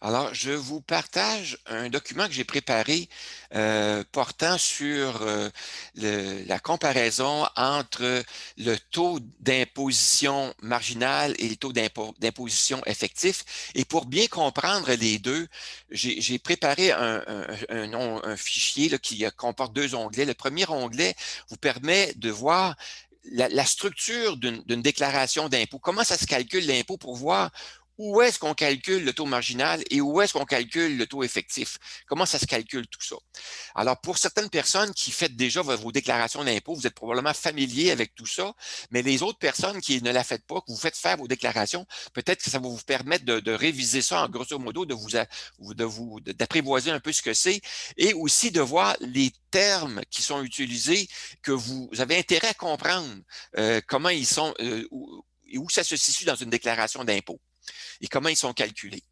Alors, je vous partage un document que j'ai préparé portant sur la comparaison entre le taux d'imposition marginal et le taux d'imposition effectif. Et pour bien comprendre les deux, j'ai préparé un fichier là, qui comporte deux onglets. Le premier onglet vous permet de voir la structure d'une déclaration d'impôt. Comment ça se calcule l'impôt pour voir où est-ce qu'on calcule le taux marginal et où est-ce qu'on calcule le taux effectif? Comment ça se calcule tout ça? Alors, pour certaines personnes qui font déjà vos déclarations d'impôt, vous êtes probablement familier avec tout ça, mais les autres personnes qui ne la faites pas, que vous faites faire vos déclarations, peut-être que ça va vous permettre de réviser ça en grosso modo, d'apprivoiser un peu ce que c'est et aussi de voir les termes qui sont utilisés que vous avez intérêt à comprendre comment ils sont et où ça se situe dans une déclaration d'impôt et comment ils sont calculés.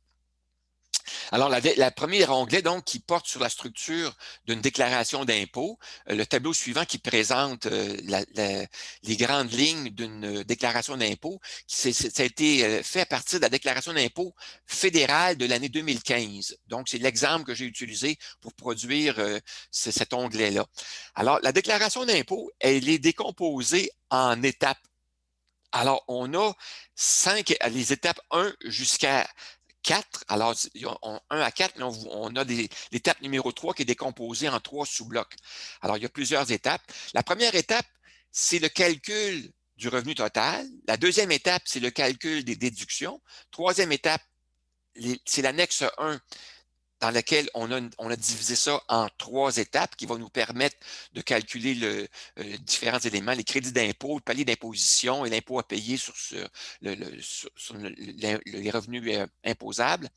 Alors, la première onglet, donc, qui porte sur la structure d'une déclaration d'impôt, le tableau suivant qui présente les grandes lignes d'une déclaration d'impôt, ça a été fait à partir de la déclaration d'impôt fédérale de l'année 2015. Donc, c'est l'exemple que j'ai utilisé pour produire cet onglet-là. Alors, la déclaration d'impôt, elle est décomposée en étapes. Alors, on a les étapes 1 jusqu'à 4. Alors, 1 à 4, mais on a l'étape numéro 3 qui est décomposée en 3 sous-blocs. Alors, il y a plusieurs étapes. La première étape, c'est le calcul du revenu total. La deuxième étape, c'est le calcul des déductions. Troisième étape, c'est l'annexe 1 dans laquelle on a divisé ça en 3 étapes qui vont nous permettre de calculer différents éléments, les crédits d'impôt, le palier d'imposition et l'impôt à payer sur les revenus imposables.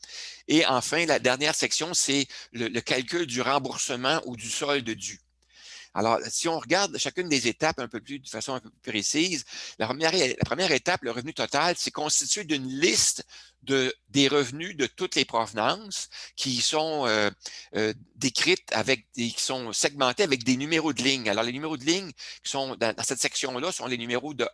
Et enfin, la dernière section, c'est le calcul du remboursement ou du solde dû. Alors, si on regarde chacune des étapes de façon un peu plus précise, la première étape, le revenu total, c'est constitué d'une liste des revenus de toutes les provenances qui sont décrites qui sont segmentées avec des numéros de ligne. Alors, les numéros de ligne qui sont dans cette section-là sont les numéros de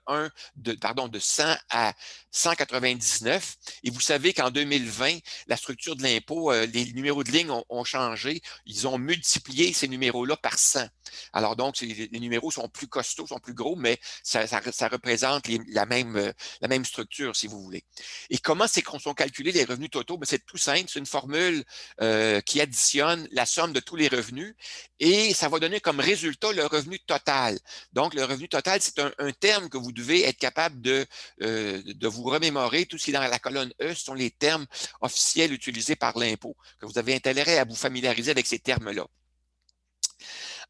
100 à 199. Et vous savez qu'en 2020, la structure de l'impôt, les numéros de ligne ont changé. Ils ont multiplié ces numéros-là par 100. Alors donc, les numéros sont plus costauds, sont plus gros, mais ça représente la même structure, si vous voulez. Et comment sont calculés les revenus totaux? C'est tout simple, c'est une formule qui additionne la somme de tous les revenus et ça va donner comme résultat le revenu total. Donc, le revenu total, c'est un terme que vous devez être capable de vous remémorer. Tout ce qui est dans la colonne E, ce sont les termes officiels utilisés par l'impôt, que vous avez intérêt à vous familiariser avec ces termes-là.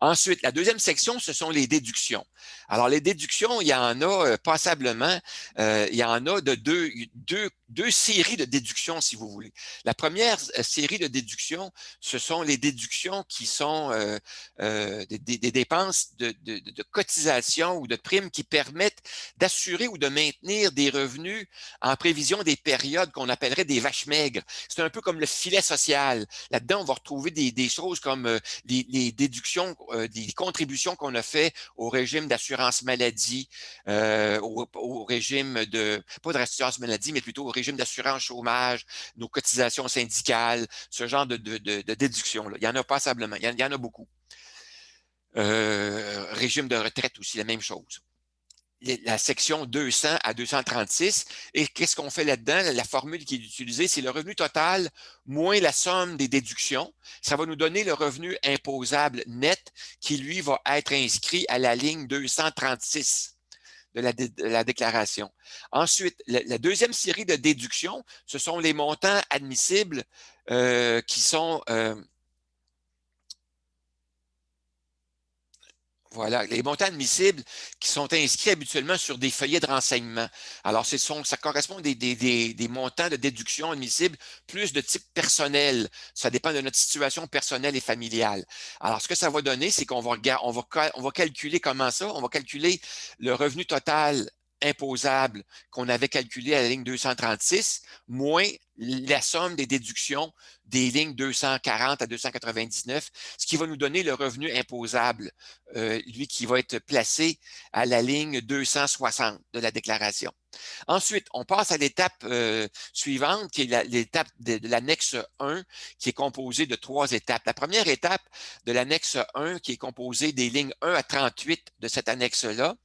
Ensuite, la deuxième section, ce sont les déductions. Alors, les déductions, il y en a passablement. Il y en a de deux séries de déductions, si vous voulez. La première série de déductions, ce sont les déductions qui sont des dépenses de cotisation ou de primes qui permettent d'assurer ou de maintenir des revenus en prévision des périodes qu'on appellerait des vaches maigres. C'est un peu comme le filet social. Là-dedans, on va retrouver des choses comme les déductions, des contributions qu'on a fait au régime d'assurance maladie, au régime pas de assurance maladie, mais plutôt au régime d'assurance chômage, nos cotisations syndicales, ce genre de déductions-là. Il y en a passablement, il y en a beaucoup. Régime de retraite aussi, la même chose. La section 200 à 236. Et qu'est-ce qu'on fait là-dedans? La formule qui est utilisée, c'est le revenu total moins la somme des déductions. Ça va nous donner le revenu imposable net qui, lui, va être inscrit à la ligne 236 de la déclaration. Ensuite, la deuxième série de déductions, ce sont les montants admissibles qui sont... Voilà, les montants admissibles qui sont inscrits habituellement sur des feuillets de renseignement. Alors, ça correspond des montants de déduction admissibles plus de type personnel. Ça dépend de notre situation personnelle et familiale. Alors, ce que ça va donner, c'est qu'on va calculer comment ça? On va calculer le revenu total imposable qu'on avait calculé à la ligne 236, moins la somme des déductions des lignes 240 à 299, ce qui va nous donner le revenu imposable, lui qui va être placé à la ligne 260 de la déclaration. Ensuite, on passe à l'étape suivante, qui est l'étape de l'annexe 1, qui est composée de 3 étapes. La première étape de l'annexe 1, qui est composée des lignes 1 à 38 de cette annexe-là.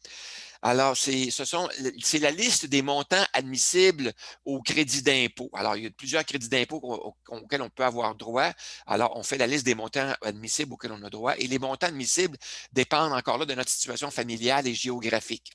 Alors, c'est la liste des montants admissibles au crédit d'impôt. Alors, il y a plusieurs crédits d'impôt auxquels on peut avoir droit. Alors, on fait la liste des montants admissibles auxquels on a droit. Et les montants admissibles dépendent encore là de notre situation familiale et géographique.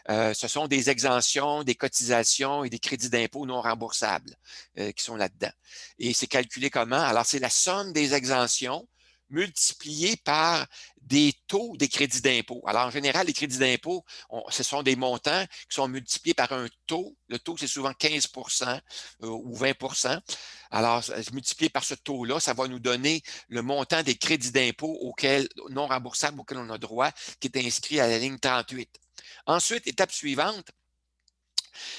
Ce sont des exemptions, des cotisations et des crédits d'impôt non remboursables qui sont là-dedans. Et c'est calculé comment? Alors, c'est la somme des exemptions multipliée par des taux des crédits d'impôt. Alors, en général, les crédits d'impôt, ce sont des montants qui sont multipliés par un taux. Le taux, c'est souvent 15 ou 20 Alors, multiplié par ce taux-là, ça va nous donner le montant des crédits d'impôt non remboursables auxquels on a droit, qui est inscrit à la ligne 38. Ensuite, étape suivante,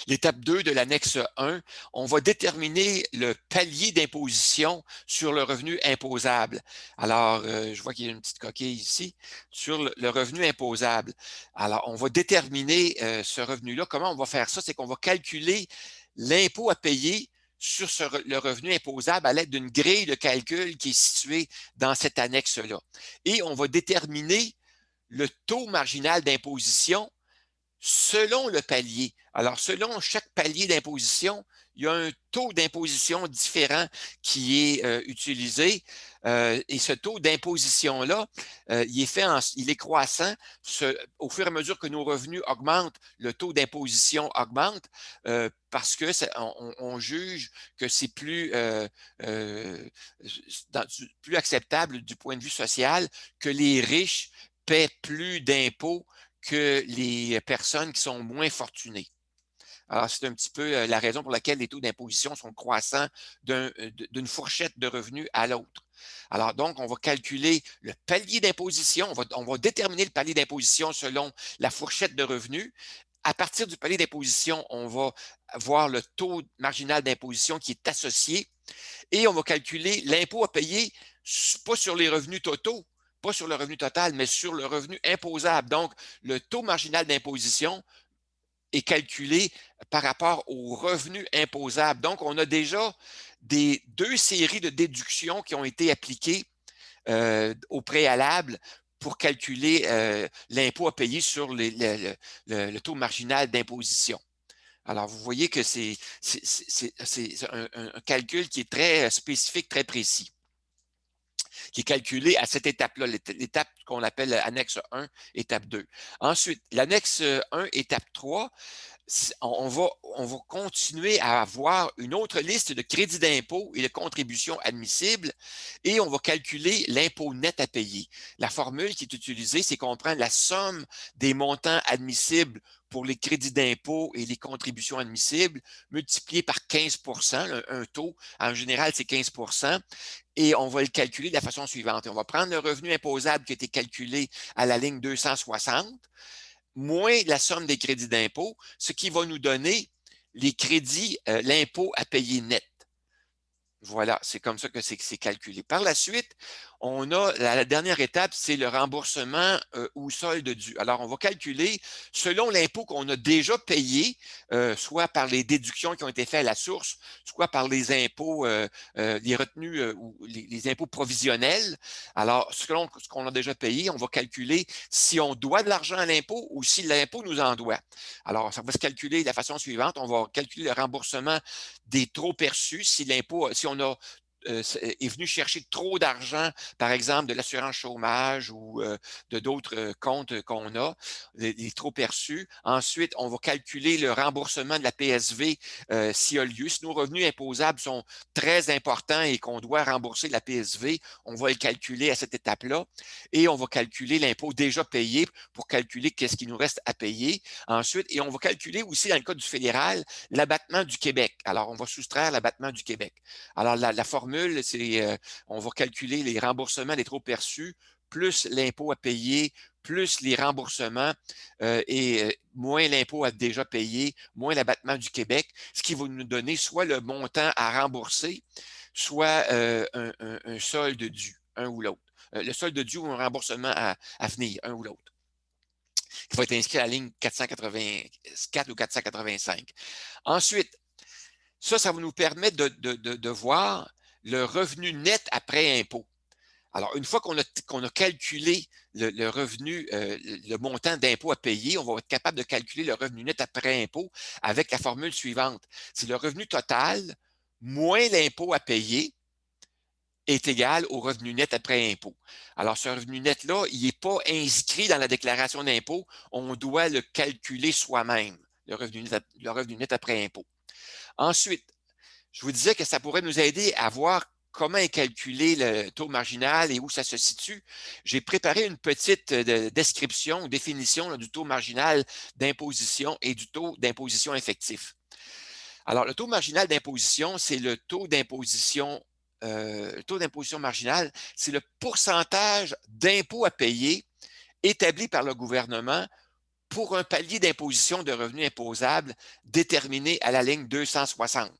l'étape 2 de l'annexe 1, on va déterminer le palier d'imposition sur le revenu imposable. Alors, je vois qu'il y a une petite coquille ici, sur le revenu imposable. Alors, on va déterminer ce revenu-là. Comment on va faire ça? C'est qu'on va calculer l'impôt à payer sur le revenu imposable à l'aide d'une grille de calcul qui est située dans cette annexe-là. Et on va déterminer le taux marginal d'imposition selon le palier. Alors, selon chaque palier d'imposition, il y a un taux d'imposition différent qui est utilisé. Et ce taux d'imposition-là, il est croissant. Au fur et à mesure que nos revenus augmentent, le taux d'imposition augmente parce que on juge que c'est plus acceptable du point de vue social que les riches paient plus d'impôts que les personnes qui sont moins fortunées. Alors, c'est un petit peu la raison pour laquelle les taux d'imposition sont croissants d'une fourchette de revenus à l'autre. Alors, donc, on va calculer le palier d'imposition, on va déterminer le palier d'imposition selon la fourchette de revenus. À partir du palier d'imposition, on va voir le taux marginal d'imposition qui est associé et on va calculer l'impôt à payer, pas sur les revenus totaux, pas sur le revenu total, mais sur le revenu imposable. Donc, le taux marginal d'imposition est calculé par rapport au revenu imposable. Donc, on a déjà deux séries de déductions qui ont été appliquées au préalable pour calculer l'impôt à payer sur le taux marginal d'imposition. Alors, vous voyez que c'est un calcul qui est très spécifique, très précis, qui est calculé à cette étape-là, l'étape qu'on appelle annexe 1, étape 2. Ensuite, l'annexe 1, étape 3, on va continuer à avoir une autre liste de crédits d'impôt et de contributions admissibles et on va calculer l'impôt net à payer. La formule qui est utilisée, c'est qu'on prend la somme des montants admissibles pour les crédits d'impôt et les contributions admissibles multiplié par 15 un taux, en général, c'est 15 et on va le calculer de la façon suivante. On va prendre le revenu imposable qui a été calculé à la ligne 260, moins la somme des crédits d'impôt, ce qui va nous donner les crédits, l'impôt à payer net. Voilà, c'est comme ça que c'est calculé. Par la suite, on a la dernière étape, c'est le remboursement ou solde dû. Alors, on va calculer selon l'impôt qu'on a déjà payé, soit par les déductions qui ont été faites à la source, soit par les impôts, les retenues ou les impôts provisionnels. Alors, selon ce qu'on a déjà payé, on va calculer si on doit de l'argent à l'impôt ou si l'impôt nous en doit. Alors, ça va se calculer de la façon suivante. On va calculer le remboursement des trop perçus si on est venu chercher trop d'argent, par exemple de l'assurance chômage ou de d'autres comptes qu'on a, les trop perçus. Ensuite, on va calculer le remboursement de la PSV s'il y a lieu. Si nos revenus imposables sont très importants et qu'on doit rembourser la PSV, on va le calculer à cette étape-là. Et on va calculer l'impôt déjà payé pour calculer qu'est-ce qu'il nous reste à payer. Ensuite, et on va calculer aussi, dans le cas du fédéral, l'abattement du Québec. Alors, on va soustraire l'abattement du Québec. Alors, la formule, c'est on va calculer les remboursements des trop perçus plus l'impôt à payer plus les remboursements et moins l'impôt à déjà payé, moins l'abattement du Québec, ce qui va nous donner soit le montant à rembourser, soit un solde dû, un ou l'autre. Le solde dû ou un remboursement à venir, un ou l'autre, qui va être inscrit à la ligne 484 ou 485. Ensuite, ça va nous permettre de voir le revenu net après impôt. Alors, une fois qu'on a calculé le revenu, le montant d'impôt à payer, on va être capable de calculer le revenu net après impôt avec la formule suivante. C'est le revenu total moins l'impôt à payer est égal au revenu net après impôt. Alors, ce revenu net-là, il n'est pas inscrit dans la déclaration d'impôt. On doit le calculer soi-même, le revenu net après impôt. Ensuite, je vous disais que ça pourrait nous aider à voir comment calculer le taux marginal et où ça se situe. J'ai préparé une petite description ou définition là, du taux marginal d'imposition et du taux d'imposition effectif. Alors, le taux marginal d'imposition, c'est le taux d'imposition marginal, c'est le pourcentage d'impôt à payer établi par le gouvernement pour un palier d'imposition de revenus imposables déterminé à la ligne 260.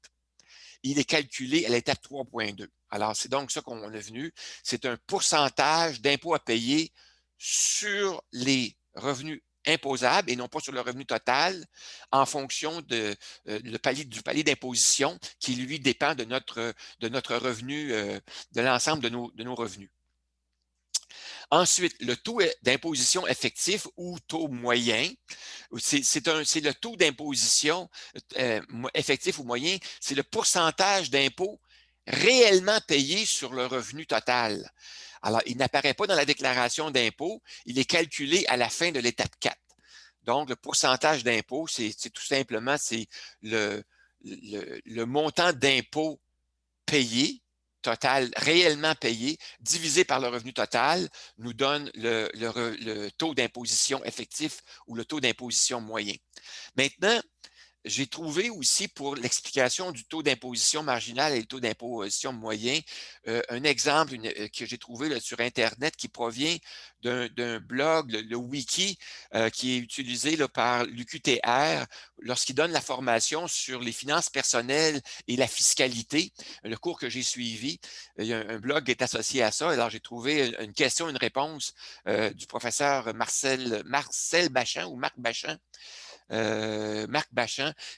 Il est calculé à l'étape 3.2. Alors, c'est donc ça qu'on a vu. C'est un pourcentage d'impôt à payer sur les revenus imposables et non pas sur le revenu total en fonction du palier d'imposition qui, lui, dépend de notre revenu, de l'ensemble de nos revenus. Ensuite, le taux d'imposition effectif ou taux moyen, c'est le taux d'imposition effectif ou moyen, c'est le pourcentage d'impôt réellement payé sur le revenu total. Alors, il n'apparaît pas dans la déclaration d'impôt, il est calculé à la fin de l'étape 4. Donc, le pourcentage d'impôt, c'est tout simplement le montant d'impôt payé total réellement payé divisé par le revenu total nous donne le taux d'imposition effectif ou le taux d'imposition moyen. Maintenant, j'ai trouvé aussi pour l'explication du taux d'imposition marginal et le taux d'imposition moyen, un exemple que j'ai trouvé là, sur Internet qui provient d'un blog, le wiki, qui est utilisé là, par l'UQTR lorsqu'il donne la formation sur les finances personnelles et la fiscalité, le cours que j'ai suivi. Il y a un blog qui est associé à ça. Alors, j'ai trouvé une question, une réponse du professeur Marcel Bachan ou Marc Bachan,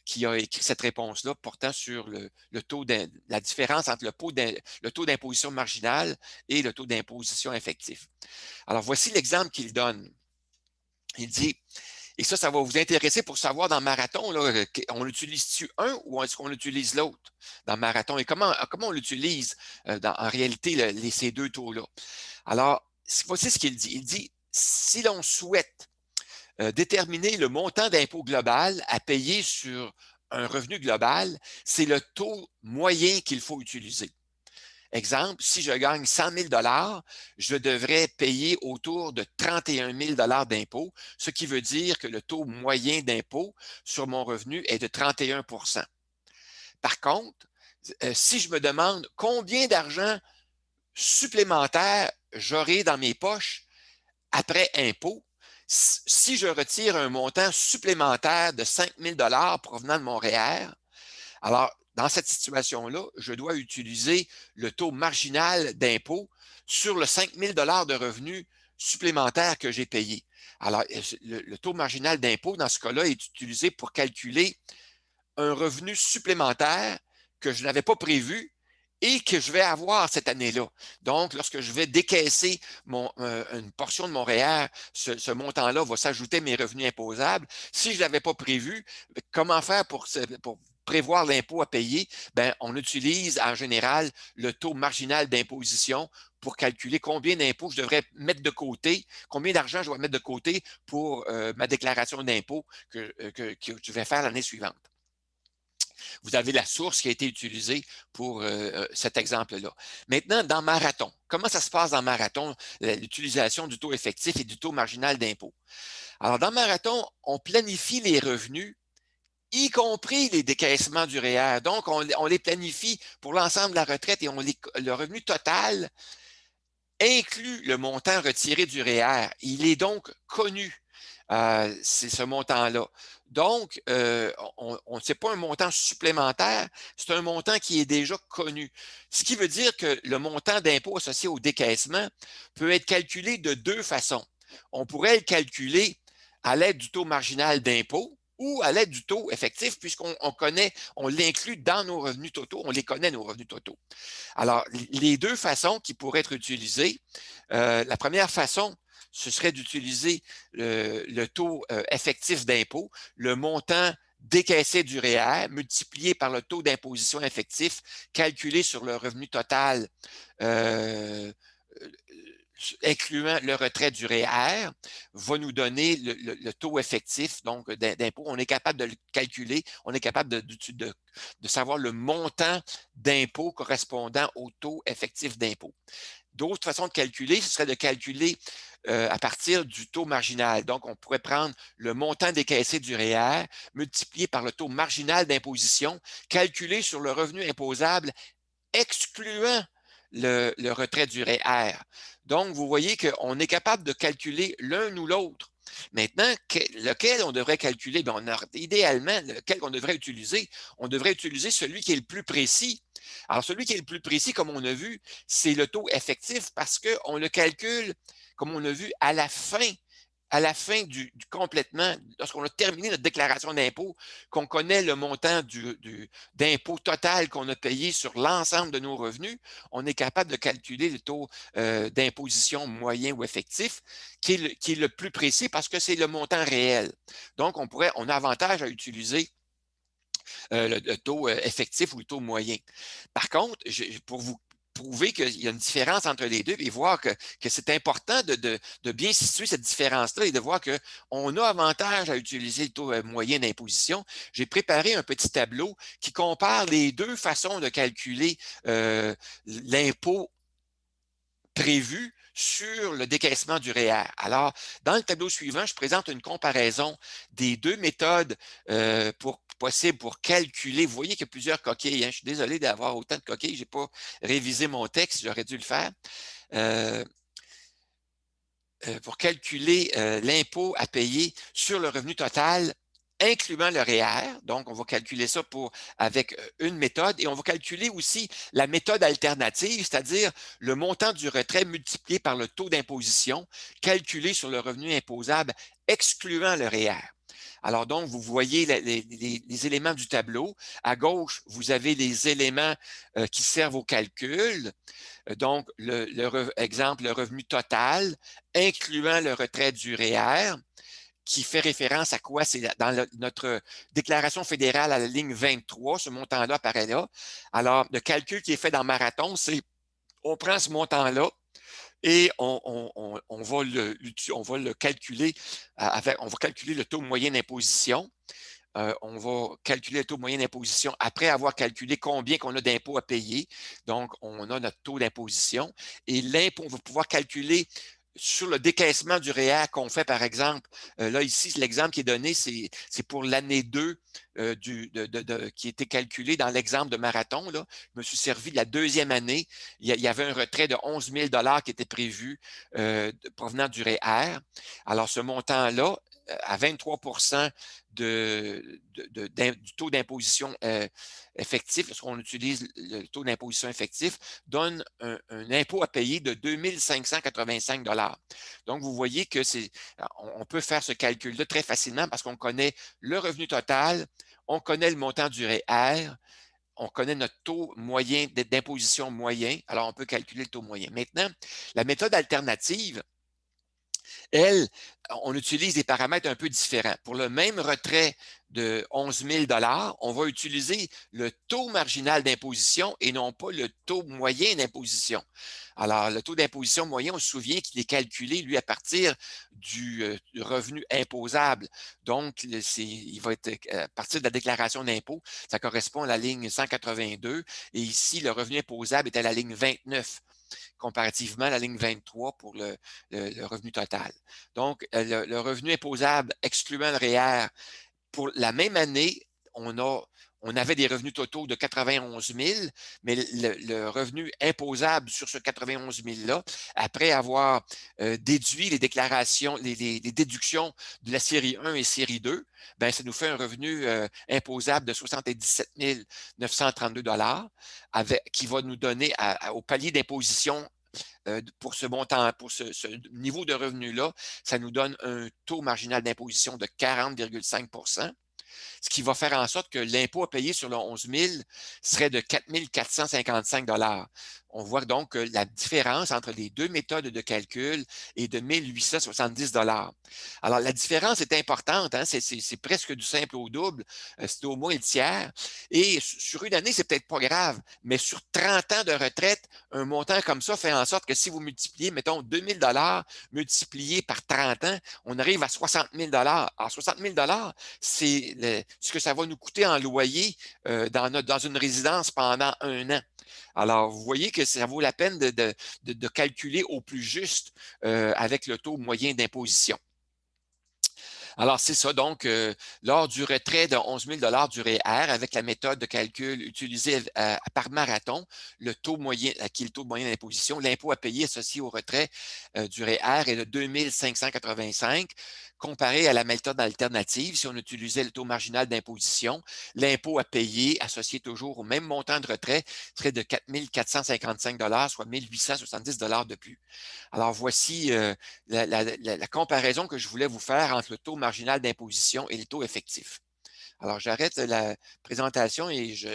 qui a écrit cette réponse-là portant sur la différence entre le taux d'imposition marginal et le taux d'imposition effectif. Alors, voici l'exemple qu'il donne. Il dit, et ça va vous intéresser pour savoir dans Marathon, là, on utilise-tu un ou est-ce qu'on utilise l'autre dans Marathon et comment on l'utilise en réalité ces deux taux-là. Alors, voici ce qu'il dit. Il dit, si l'on souhaite déterminer le montant d'impôt global à payer sur un revenu global, c'est le taux moyen qu'il faut utiliser. Exemple, si je gagne 100 000 je devrais payer autour de 31 000 d'impôt, ce qui veut dire que le taux moyen d'impôt sur mon revenu est de 31 %. Par contre, si je me demande combien d'argent supplémentaire j'aurai dans mes poches après impôt, si je retire un montant supplémentaire de 5 000 provenant de mon REER, alors, dans cette situation-là, je dois utiliser le taux marginal d'impôt sur le 5 000 de revenus supplémentaires que j'ai payés. Alors, le taux marginal d'impôt, dans ce cas-là, est utilisé pour calculer un revenu supplémentaire que je n'avais pas prévu et que je vais avoir cette année-là. Donc, lorsque je vais décaisser une portion de mon REER, ce montant-là va s'ajouter à mes revenus imposables. Si je ne l'avais pas prévu, comment faire pour prévoir l'impôt à payer? Bien, on utilise en général le taux marginal d'imposition pour calculer combien d'impôts je devrais mettre de côté, combien d'argent je dois mettre de côté pour ma déclaration d'impôt que je vais faire l'année suivante. Vous avez la source qui a été utilisée pour cet exemple-là. Maintenant, dans Marathon, comment ça se passe dans Marathon, l'utilisation du taux effectif et du taux marginal d'impôt? Alors, dans Marathon, on planifie les revenus, y compris les décaissements du REER. Donc, on les planifie pour l'ensemble de la retraite et le revenu total inclut le montant retiré du REER. Il est donc connu, c'est ce montant-là. Donc, ce n'est pas un montant supplémentaire, c'est un montant qui est déjà connu. Ce qui veut dire que le montant d'impôt associé au décaissement peut être calculé de deux façons. On pourrait le calculer à l'aide du taux marginal d'impôt ou à l'aide du taux effectif, puisqu'on connaît, on l'inclut dans nos revenus totaux, on les connaît, nos revenus totaux. Alors, les deux façons qui pourraient être utilisées, la première façon, ce serait d'utiliser le taux effectif d'impôt, le montant décaissé du REER multiplié par le taux d'imposition effectif calculé sur le revenu total euh, incluant le retrait du REER, va nous donner le taux effectif donc d'impôt. On est capable de le calculer, on est capable de savoir le montant d'impôt correspondant au taux effectif d'impôt. D'autres façons de calculer, ce serait de calculer à partir du taux marginal. Donc, on pourrait prendre le montant décaissé du REER multiplié par le taux marginal d'imposition calculé sur le revenu imposable excluant le retrait du REER. Donc, vous voyez qu'on est capable de calculer l'un ou l'autre. Maintenant, lequel on devrait calculer? Bien, idéalement, lequel on devrait utiliser? On devrait utiliser celui qui est le plus précis. Alors, celui qui est le plus précis, comme on a vu, c'est le taux effectif parce qu'on le calcule, comme on a vu, à la fin du complètement, lorsqu'on a terminé notre déclaration d'impôt, qu'on connaît le montant d'impôt total qu'on a payé sur l'ensemble de nos revenus, on est capable de calculer le taux d'imposition moyen ou effectif, qui est le plus précis parce que c'est le montant réel. Donc, on a avantage à utiliser le taux effectif ou le taux moyen. Par contre, pour vous prouver qu'il y a une différence entre les deux et voir que c'est important de bien situer cette différence-là et de voir qu'on a avantage à utiliser le taux moyen d'imposition. J'ai préparé un petit tableau qui compare les deux façons de calculer l'impôt prévu sur le décaissement du REER. Alors, dans le tableau suivant, je présente une comparaison des deux méthodes possibles pour calculer. Vous voyez qu'il y a plusieurs coquilles. Hein? Je suis désolé d'avoir autant de coquilles. Je n'ai pas révisé mon texte. J'aurais dû le faire. Pour calculer l'impôt à payer sur le revenu total incluant le REER. Donc, on va calculer ça avec une méthode et on va calculer aussi la méthode alternative, c'est-à-dire le montant du retrait multiplié par le taux d'imposition calculé sur le revenu imposable excluant le REER. Alors donc, vous voyez les éléments du tableau. À gauche, vous avez les éléments qui servent au calcul. Donc, exemple, le revenu total, incluant le retrait du REER, qui fait référence à quoi? C'est dans notre déclaration fédérale à la ligne 23, ce montant-là apparaît là. Alors, le calcul qui est fait dans Marathon, c'est on prend ce montant-là et on va le calculer on va calculer le taux moyen d'imposition. On va calculer le taux moyen d'imposition après avoir calculé combien qu'on a d'impôts à payer. Donc, on a notre taux d'imposition. Et l'impôt, on va pouvoir calculer sur le décaissement du REER qu'on fait, par exemple. Là, ici, l'exemple qui est donné, c'est pour l'année 2 qui était calculé dans l'exemple de Marathon. Là. Je me suis servi de la deuxième année. Il y avait un retrait de 11 000 qui était prévu provenant du REER. Alors, ce montant-là, à 23 du taux d'imposition effectif, lorsqu'on utilise le taux d'imposition effectif, donne un impôt à payer de 2 585 $. Donc, vous voyez que on peut faire ce calcul-là très facilement parce qu'on connaît le revenu total, on connaît le montant du REER, on connaît notre taux moyen d'imposition moyen, alors on peut calculer le taux moyen. Maintenant, la méthode alternative, elle, on utilise des paramètres un peu différents. Pour le même retrait de 11 000 on va utiliser le taux marginal d'imposition et non pas le taux moyen d'imposition. Alors, le taux d'imposition moyen, on se souvient qu'il est calculé, lui, à partir du revenu imposable. Donc, il va être à partir de la déclaration d'impôt. Ça correspond à la ligne 182. Et ici, le revenu imposable est à la ligne 29 comparativement à la ligne 23 pour le revenu total. Donc, le revenu imposable excluant le REER pour la même année, on avait des revenus totaux de 91 000, mais le revenu imposable sur ce 91 000-là, après avoir déduit les déclarations, les déductions de la série 1 et série 2, ben, ça nous fait un revenu imposable de 77 932 qui va nous donner au palier d'imposition pour ce montant, pour ce niveau de revenu-là, ça nous donne un taux marginal d'imposition de 40,5 ce qui va faire en sorte que l'impôt à payer sur le 11 000 serait de 4 455 $. On voit donc que la différence entre les deux méthodes de calcul est de 1 870 $. Alors, la différence est importante, hein? C'est presque du simple au double, c'est au moins le tiers. Et sur une année, c'est peut-être pas grave, mais sur 30 ans de retraite, un montant comme ça fait en sorte que si vous multipliez, mettons, 2 000 $ multiplié par 30 ans, on arrive à 60 000 $. Alors, 60 000 $, c'est ce que ça va nous coûter en loyer dans une résidence pendant un an. Alors, vous voyez que ça vaut la peine de calculer au plus juste avec le taux moyen d'imposition. Alors, c'est ça. Donc, lors du retrait de 11 000 du REER, avec la méthode de calcul utilisée par marathon, le taux moyen, qui est le taux moyen d'imposition, l'impôt à payer associé au retrait du REER est de 2 585. Comparé à la méthode alternative, si on utilisait le taux marginal d'imposition, l'impôt à payer associé toujours au même montant de retrait serait de 4 455 soit 1 870 de plus. Alors, voici la comparaison que je voulais vous faire entre le taux marginal d'imposition et le taux effectif. Alors, j'arrête la présentation et je